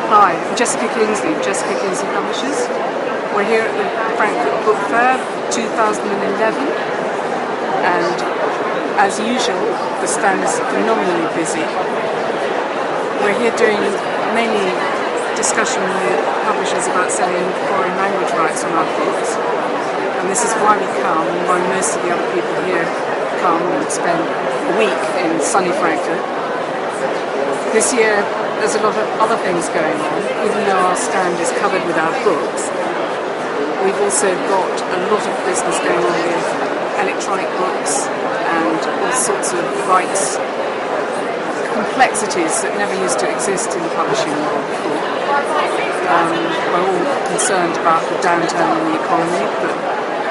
Hi, I'm Jessica Kingsley, Jessica Kingsley Publishers. We're here at the Frankfurt Book Fair 2011, and as usual, the stand is phenomenally busy. We're here doing mainly discussion with publishers about selling foreign language rights on our books, and this is why we come, and why most of the other people here come and spend a week in sunny Frankfurt. This year there's a lot of other things going on. Even though our stand is covered with our books, we've also got a lot of business going on with electronic books and all sorts of rights complexities that never used to exist in the publishing world before. We're all concerned about the downturn in the economy, but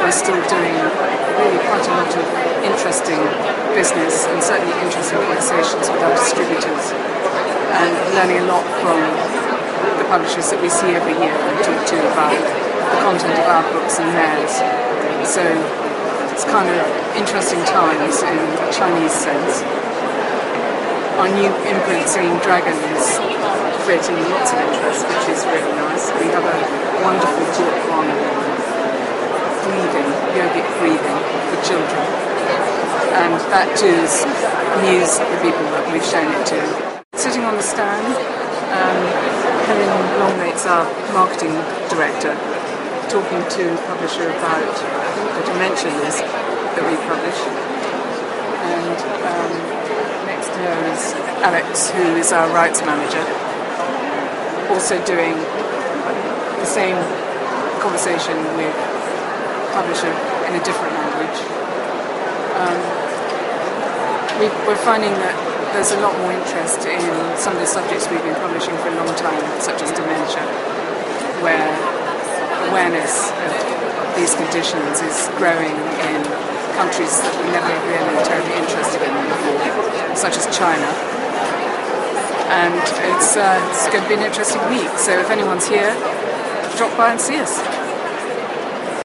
we're still doing really quite a lot of interesting business and certainly interesting conversations with our distributors, and learning a lot from the publishers that we see every year and talk to about the content of our books and theirs. So it's kind of interesting times in a Chinese sense. Our new imprint Singing Dragon is creating lots of interest, which is really nice. We have a wonderful book on breathing, yogic breathing for children, and that too has amused the people that we've shown it to. Sitting on the stand, Helen Longmate's our marketing director, talking to a publisher about the Dementia list that we publish, and next to her is Alex, who is our rights manager, also doing the same conversation with a publisher in a different language. We're finding that there's a lot more interest in some of the subjects we've been publishing for a long time, such as dementia, where awareness of these conditions is growing in countries that we never really terribly interested in before, such as China. And it's going to be an interesting week, so if anyone's here, drop by and see us.